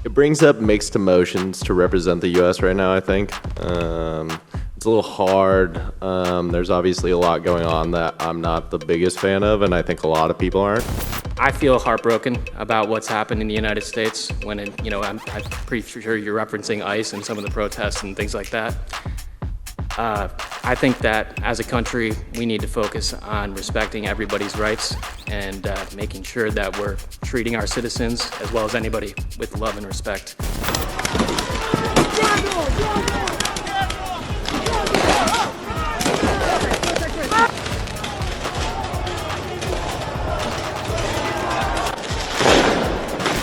It brings up mixed emotions to represent the U.S. right now, I think. It's a little hard. There's obviously a lot going on that I'm not the biggest fan of, and I think a lot of people aren't. I feel heartbroken about what's happened in the United States when, I'm pretty sure you're referencing ICE and some of the protests and things like that. I think that as a country, we need to focus on respecting everybody's rights and making sure that we're treating our citizens, as well as anybody, with love and respect.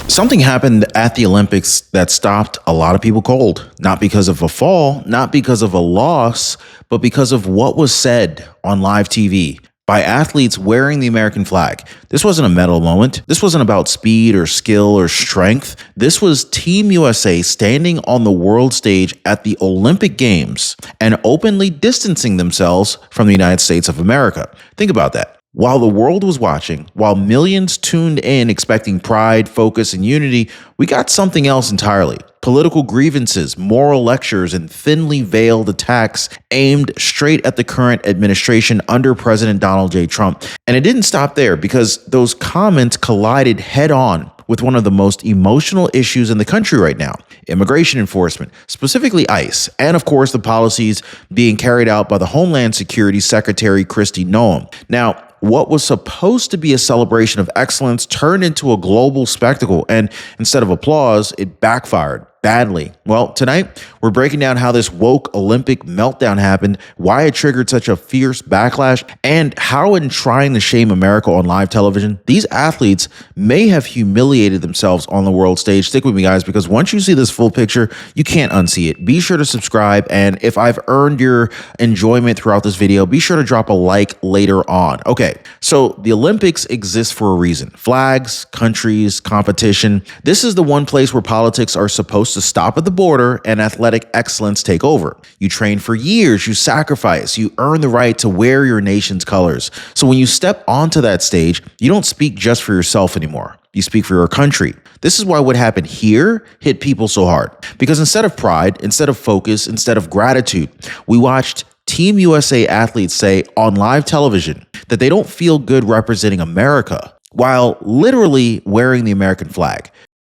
Something happened at the Olympics that stopped a lot of people cold, not because of a fall, not because of a loss, but because of what was said on live TV by athletes wearing the American flag. This wasn't a medal moment. This wasn't about speed or skill or strength. This was Team USA standing on the world stage at the Olympic Games and openly distancing themselves from the United States of America. Think about that. While the world was watching, while millions tuned in expecting pride, focus, and unity, we got something else entirely. Political grievances, moral lectures, and thinly veiled attacks aimed straight at the current administration under President Donald J. Trump. And it didn't stop there, because those comments collided head-on with one of the most emotional issues in the country right now: immigration enforcement, specifically ICE, and of course the policies being carried out by the Homeland Security Secretary Kristi Noem. Now, what was supposed to be a celebration of excellence turned into a global spectacle, and instead of applause, it backfired badly. Well, tonight, we're breaking down how this woke Olympic meltdown happened, why it triggered such a fierce backlash, and how in trying to shame America on live television, these athletes may have humiliated themselves on the world stage. Stick with me, guys, because once you see this full picture, you can't unsee it. Be sure to subscribe, and if I've earned your enjoyment throughout this video, be sure to drop a like later on. Okay, so the Olympics exist for a reason. Flags, countries, competition. This is the one place where politics are supposed to stop at the border and athletic excellence take over. You train for years, you sacrifice, you earn the right to wear your nation's colors. So when you step onto that stage, you don't speak just for yourself anymore. You speak for your country. This is why what happened here hit people so hard. Because instead of pride, instead of focus, instead of gratitude, we watched Team USA athletes say on live television that they don't feel good representing America while literally wearing the American flag.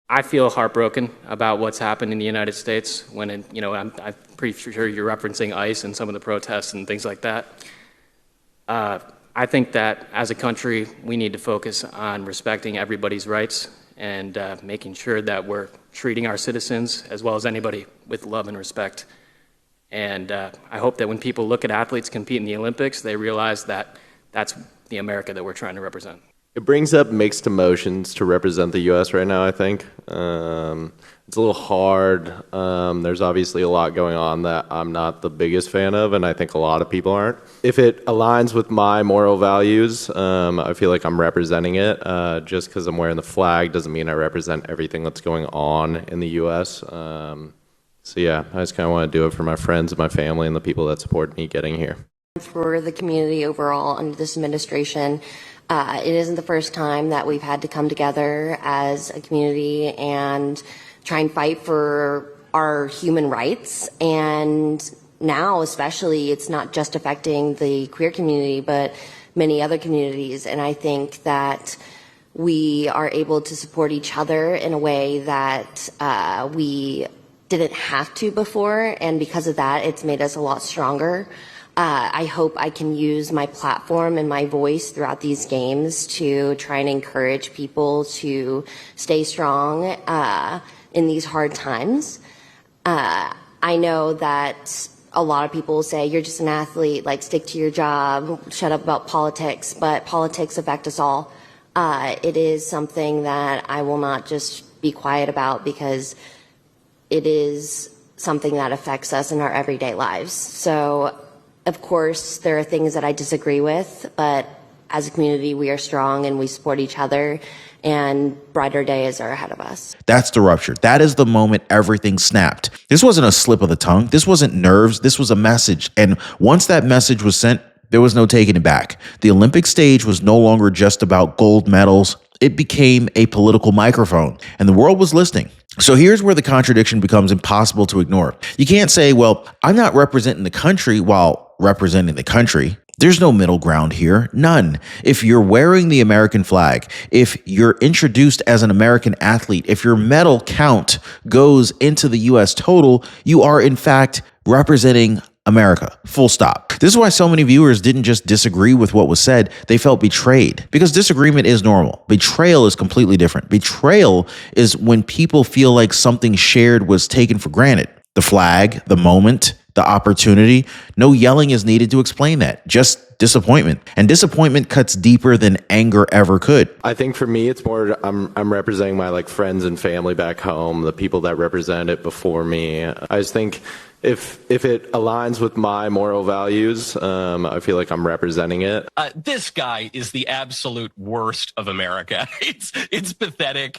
I feel heartbroken about what's happened in the United States when, I'm pretty sure you're referencing ICE and some of the protests and things like that. I think that as a country, we need to focus on respecting everybody's rights and making sure that we're treating our citizens, as well as anybody, with love and respect. And I hope that when people look at athletes compete in the Olympics, they realize that that's the America that we're trying to represent. It brings up mixed emotions to represent the U.S. right now, I think. It's a little hard. There's obviously a lot going on that I'm not the biggest fan of, and I think a lot of people aren't. If it aligns with my moral values, I feel like I'm representing it. Just because I'm wearing the flag doesn't mean I represent everything that's going on in the U.S. So yeah, I just kind of want to do it for my friends and my family and the people that support me getting here. For the community overall under this administration, it isn't the first time that we've had to come together as a community and try and fight for our human rights. And now especially, it's not just affecting the queer community, but many other communities. And I think that we are able to support each other in a way that we didn't have to before. And because of that, it's made us a lot stronger. I hope I can use my platform and my voice throughout these games to try and encourage people to stay strong in these hard times. I know that a lot of people say, you're just an athlete, like stick to your job, shut up about politics, but politics affect us all. It is something that I will not just be quiet about, because it is something that affects us in our everyday lives. So, of course, there are things that I disagree with, but as a community, we are strong and we support each other, and brighter days are ahead of us. That's the rupture. That is the moment everything snapped. This wasn't a slip of the tongue. This wasn't nerves. This was a message. And once that message was sent, there was no taking it back. The Olympic stage was no longer just about gold medals. It became a political microphone, and the world was listening. So here's where the contradiction becomes impossible to ignore. You can't say, well, I'm not representing the country while representing the country. There's no middle ground here. None. If you're wearing the American flag, if you're introduced as an American athlete, if your medal count goes into the U.S. total, you are in fact representing America. Full stop. This is why so many viewers didn't just disagree with what was said. They felt betrayed, because disagreement is normal. Betrayal is completely different. Betrayal is when people feel like something shared was taken for granted. The flag, the moment, the opportunity. No yelling is needed to explain that. Just disappointment. And disappointment cuts deeper than anger ever could. I think for me, it's more I'm representing my like friends and family back home, the people that represented it before me. I just think if it aligns with my moral values, I feel like I'm representing it. This guy is the absolute worst of America. It's pathetic.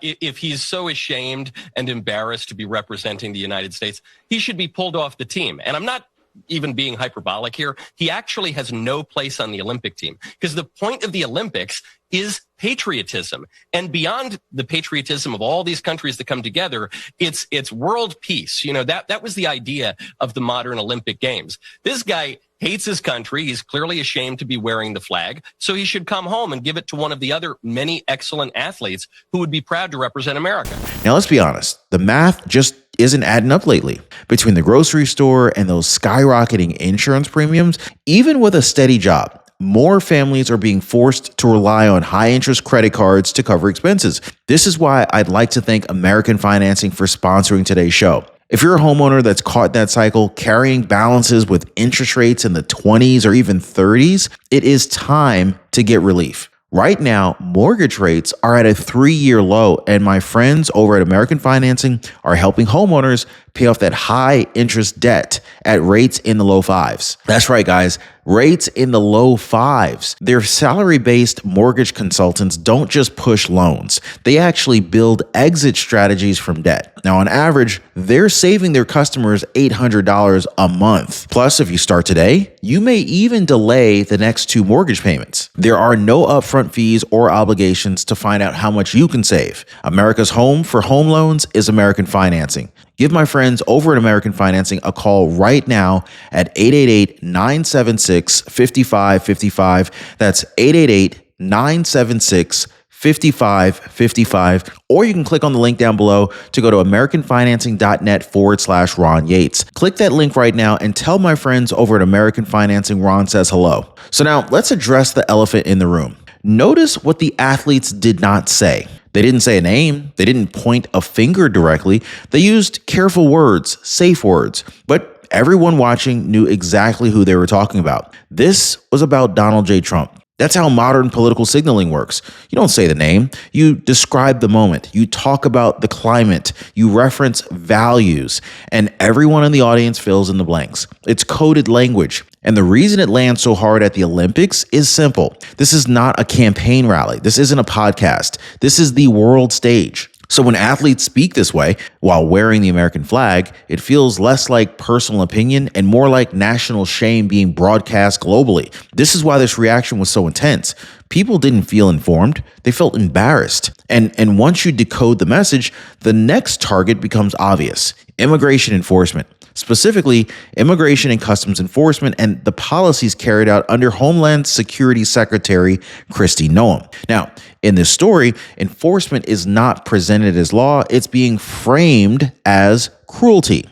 If he's so ashamed and embarrassed to be representing the United States, he should be pulled off the team. And I'm not even being hyperbolic here. He actually has no place on the Olympic team, because the point of the Olympics is patriotism. And beyond the patriotism of all these countries that come together, it's world peace. You know, that was the idea of the modern Olympic Games. This guy hates his country. He's clearly ashamed to be wearing the flag. So he should come home and give it to one of the other many excellent athletes who would be proud to represent America. Now, let's be honest. The math just isn't adding up lately. Between the grocery store and those skyrocketing insurance premiums, even with a steady job, more families are being forced to rely on high-interest credit cards to cover expenses. This is why I'd like to thank American Financing for sponsoring today's show. If you're a homeowner that's caught in that cycle, carrying balances with interest rates in the 20s or even 30s, it is time to get relief. Right now, mortgage rates are at a 3-year low, and my friends over at American Financing are helping homeowners pay off that high interest debt at rates in the low 5s. That's right, guys. Rates in the low 5s. Their salary-based mortgage consultants don't just push loans. They actually build exit strategies from debt. Now, on average, they're saving their customers $800 a month. Plus, if you start today, you may even delay the next 2 mortgage payments. There are no upfront fees or obligations to find out how much you can save. America's home for home loans is American Financing. Give my friends over at American Financing a call right now at 888-976-5555. That's 888-976-5555. Or you can click on the link down below to go to americanfinancing.net/Ron Yates. Click that link right now and tell my friends over at American Financing Ron says hello. So now let's address the elephant in the room. Notice what the athletes did not say. They didn't say a name. They didn't point a finger directly. They used careful words, safe words. But everyone watching knew exactly who they were talking about. This was about Donald J. Trump. That's how modern political signaling works. You don't say the name. You describe the moment. You talk about the climate. You reference values. And everyone in the audience fills in the blanks. It's coded language. And the reason it lands so hard at the Olympics is simple. This is not a campaign rally. This isn't a podcast. This is the world stage. So when athletes speak this way while wearing the American flag, it feels less like personal opinion and more like national shame being broadcast globally. This is why this reaction was so intense. People didn't feel informed. They felt embarrassed. And once you decode the message, the next target becomes obvious: immigration enforcement. Specifically, Immigration and Customs Enforcement and the policies carried out under Homeland Security Secretary Kristi Noem. Now, in this story, enforcement is not presented as law, it's being framed as cruelty.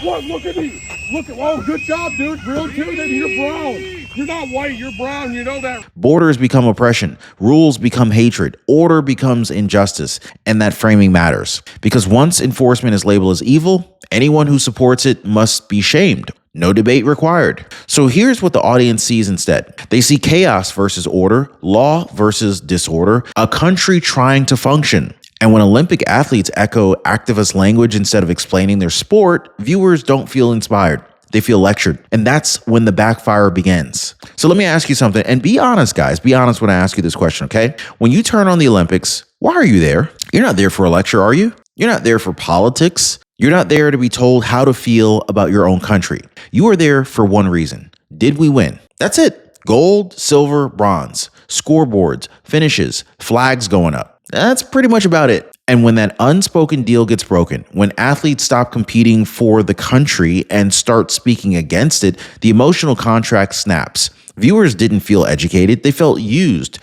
What? Look at me. Look at, oh, good job, dude. Real dude, and you're brown. You're not white, you're brown. You know that. Borders become oppression. Rules become hatred. Order becomes injustice. And that framing matters. Because once enforcement is labeled as evil, anyone who supports it must be shamed. No debate required. So here's what the audience sees instead. They see chaos versus order, law versus disorder, a country trying to function. And when Olympic athletes echo activist language instead of explaining their sport, viewers don't feel inspired. They feel lectured. And that's when the backfire begins. So let me ask you something, and be honest, guys. Be honest when I ask you this question, okay? When you turn on the Olympics, why are you there? You're not there for a lecture, are you? You're not there for politics. You're not there to be told how to feel about your own country. You are there for one reason. Did we win? That's it. Gold, silver, bronze, scoreboards, finishes, flags going up. That's pretty much about it. And when that unspoken deal gets broken, when athletes stop competing for the country and start speaking against it, the emotional contract snaps. Viewers didn't feel educated. They felt used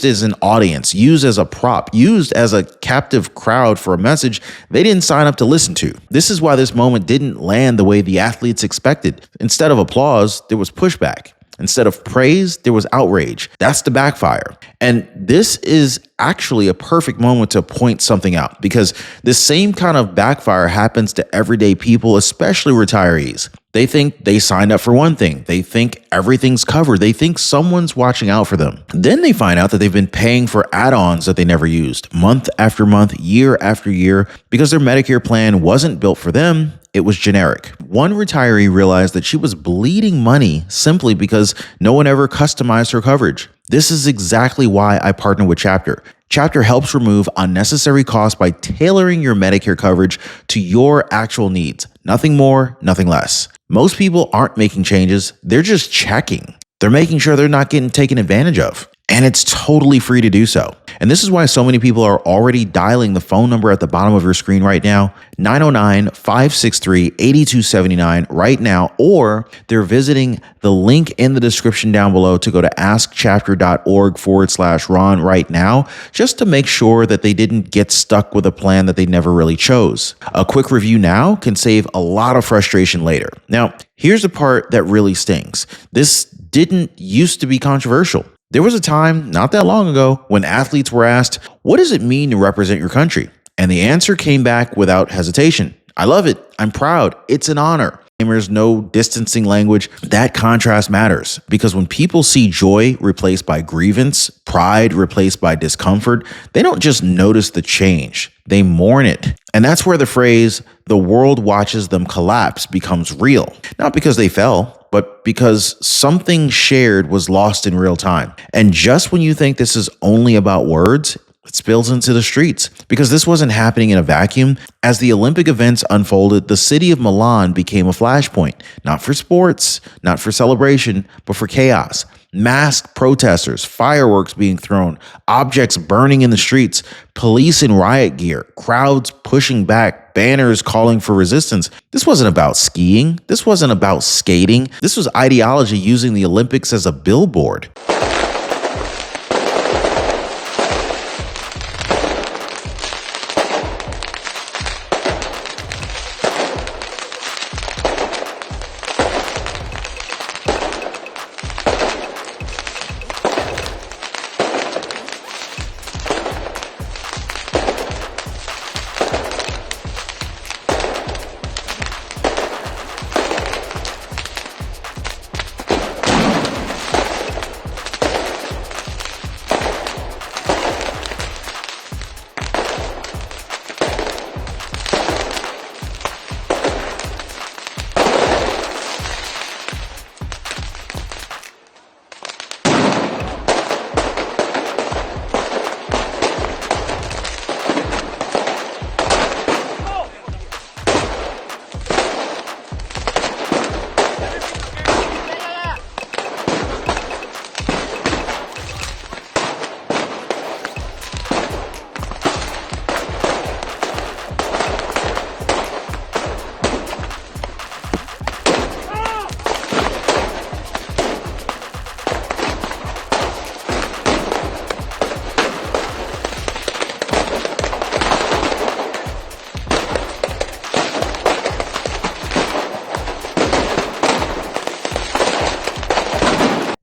as an audience, used as a prop, used as a captive crowd for a message they didn't sign up to listen to. This is why this moment didn't land the way the athletes expected. Instead of applause, there was pushback. Instead of praise, there was outrage. That's the backfire. And this is actually a perfect moment to point something out, because this same kind of backfire happens to everyday people, especially retirees. They think they signed up for one thing. They think everything's covered. They think someone's watching out for them. Then they find out that they've been paying for add-ons that they never used, month after month, year after year, because their Medicare plan wasn't built for them. It was generic. One retiree realized that she was bleeding money simply because no one ever customized her coverage. This is exactly why I partner with Chapter. Chapter helps remove unnecessary costs by tailoring your Medicare coverage to your actual needs. Nothing more, nothing less. Most people aren't making changes. They're just checking. They're making sure they're not getting taken advantage of. And it's totally free to do so. And this is why so many people are already dialing the phone number at the bottom of your screen right now, 909-563-8279 right now, or they're visiting the link in the description down below to go to askchapter.org/Ron right now, just to make sure that they didn't get stuck with a plan that they never really chose. A quick review now can save a lot of frustration later. Now, here's the part that really stings. This didn't used to be controversial. There was a time, not that long ago, when athletes were asked, what does it mean to represent your country? And the answer came back without hesitation. I love it. I'm proud. It's an honor. There's no distancing language. That contrast matters, because when people see joy replaced by grievance, pride replaced by discomfort, they don't just notice the change. They mourn it. And that's where the phrase, the world watches them collapse, becomes real. Not because they fell, but because something shared was lost in real time. And just when you think this is only about words, it spills into the streets, because this wasn't happening in a vacuum. As the Olympic events unfolded, the city of Milan became a flashpoint, not for sports, not for celebration, but for chaos. Masked protesters, fireworks being thrown, objects burning in the streets, police in riot gear, crowds pushing back, banners calling for resistance. This wasn't about skiing. This wasn't about skating. This was ideology using the Olympics as a billboard.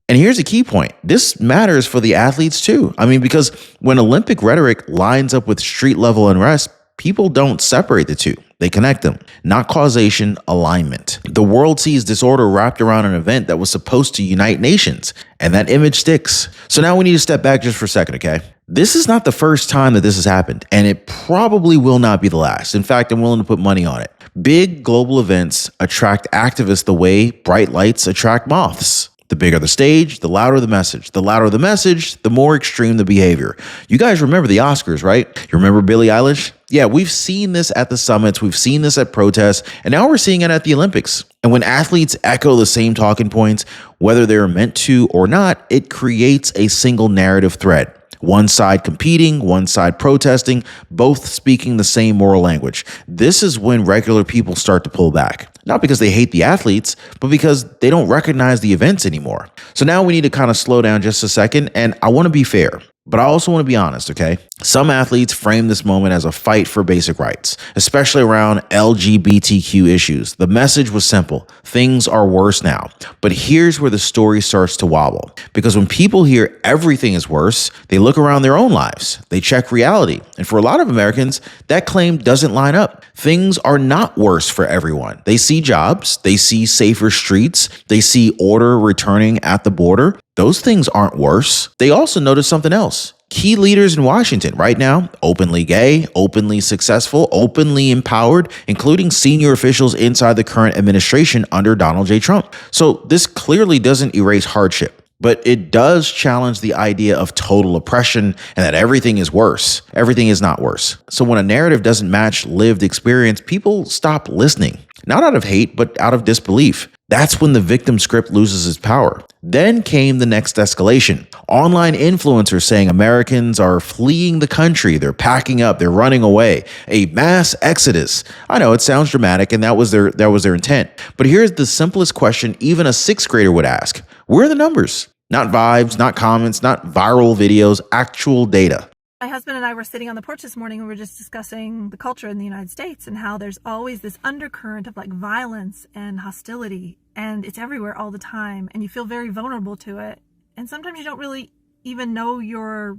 And here's a key point. This matters for the athletes too. I mean, because when Olympic rhetoric lines up with street level unrest, People don't separate the two. They connect them. Not causation, alignment. The world sees disorder wrapped around an event that was supposed to unite nations, and that image sticks. So now we need to step back just for a second, okay? This is not the first time that this has happened, and it probably will not be the last. In fact, I'm willing to put money on it. Big global events attract activists the way bright lights attract moths. The bigger the stage, the louder the message. The louder the message, the more extreme the behavior. You guys remember the Oscars, right? You remember Billie Eilish? Yeah, we've seen this at the summits, we've seen this at protests, and now we're seeing it at the Olympics. And when athletes echo the same talking points, whether they're meant to or not, it creates a single narrative thread. One side competing, one side protesting, both speaking the same moral language. This is when regular people start to pull back. Not because they hate the athletes, but because they don't recognize the events anymore. So now we need to kind of slow down just a second, and I want to be fair. But I also want to be honest, okay? Some athletes frame this moment as a fight for basic rights, especially around LGBTQ issues. The message was simple. Things are worse now. But here's where the story starts to wobble. Because when people hear everything is worse, they look around their own lives. They check reality. And for a lot of Americans, that claim doesn't line up. Things are not worse for everyone. They see jobs. They see safer streets. They see order returning at the border. Those things aren't worse. They also notice something else. Key leaders in Washington right now, openly gay, openly successful, openly empowered, including senior officials inside the current administration under Donald J. Trump. So this clearly doesn't erase hardship, but it does challenge the idea of total oppression and that everything is worse. Everything is not worse. So when a narrative doesn't match lived experience, people stop listening. Not out of hate, but out of disbelief. That's when the victim script loses its power. Then came the next escalation. Online influencers saying Americans are fleeing the country. They're packing up. They're running away. A mass exodus. I know it sounds dramatic, and that was their intent. But here's the simplest question even a sixth grader would ask. Where are the numbers? Not vibes, not comments, not viral videos, actual data. My husband and I were sitting on the porch this morning and we were just discussing the culture in the United States and how there's always this undercurrent of like violence and hostility, and it's everywhere all the time, and you feel very vulnerable to it. And sometimes you don't really even know you're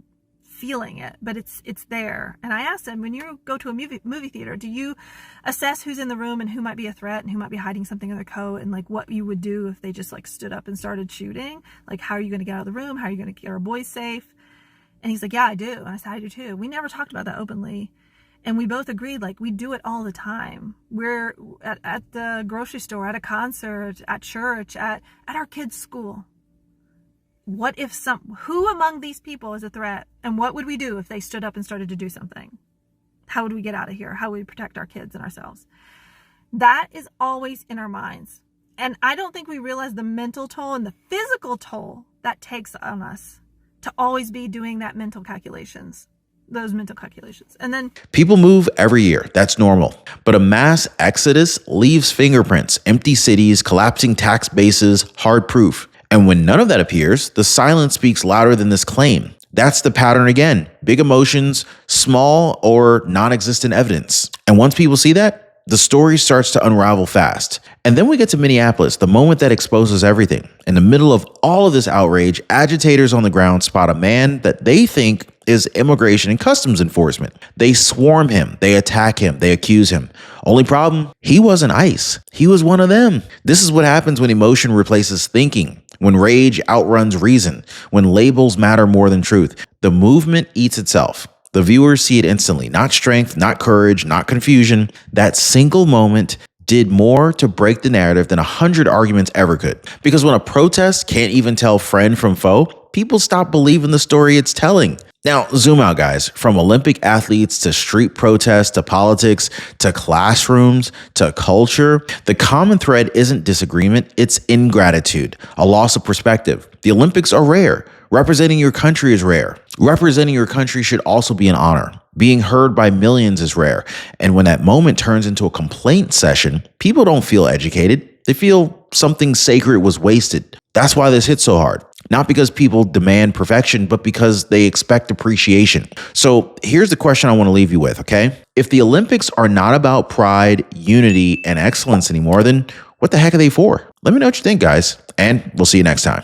feeling it, but it's there. And I asked him, when you go to a movie theater, do you assess who's in the room and who might be a threat and who might be hiding something in their coat, and like what you would do if they just like stood up and started shooting? Like, how are you going to get out of the room? How are you going to keep our boys safe? And he's like, yeah, I do. And I said, I do too. We never talked about that openly. And we both agreed, like, we do it all the time. We're at the grocery store, at a concert, at church, at our kids' school. What if who among these people is a threat? And what would we do if they stood up and started to do something? How would we get out of here? How would we protect our kids and ourselves? That is always in our minds. And I don't think we realize the mental toll and the physical toll that takes on us to always be doing those mental calculations. And then people move every year. That's normal. But a mass exodus leaves fingerprints, empty cities, collapsing tax bases, hard proof. And when none of that appears, the silence speaks louder than this claim. That's the pattern again. Big emotions, small or non-existent evidence. And once people see that, the story starts to unravel fast. And then we get to Minneapolis, the moment that exposes everything. In the middle of all of this outrage, agitators on the ground spot a man that they think is immigration and customs enforcement. They swarm him, they attack him, they accuse him. Only problem, he wasn't ICE. He was one of them. This is what happens when emotion replaces thinking, when rage outruns reason, when labels matter more than truth. The movement eats itself. The viewers see it instantly. Not strength, not courage, not confusion. That single moment did more to break the narrative than 100 arguments ever could. Because when a protest can't even tell friend from foe, people stop believing the story it's telling. Now, zoom out, guys. From Olympic athletes to street protests to politics to classrooms to culture, the common thread isn't disagreement, it's ingratitude, a loss of perspective. The Olympics are rare. Representing your country is rare. Representing your country should also be an honor. Being heard by millions is rare. And when that moment turns into a complaint session, people don't feel educated. They feel something sacred was wasted. That's why this hits so hard. Not because people demand perfection, but because they expect appreciation. So here's the question I want to leave you with, okay? If the Olympics are not about pride, unity, and excellence anymore, then what the heck are they for? Let me know what you think, guys, and we'll see you next time.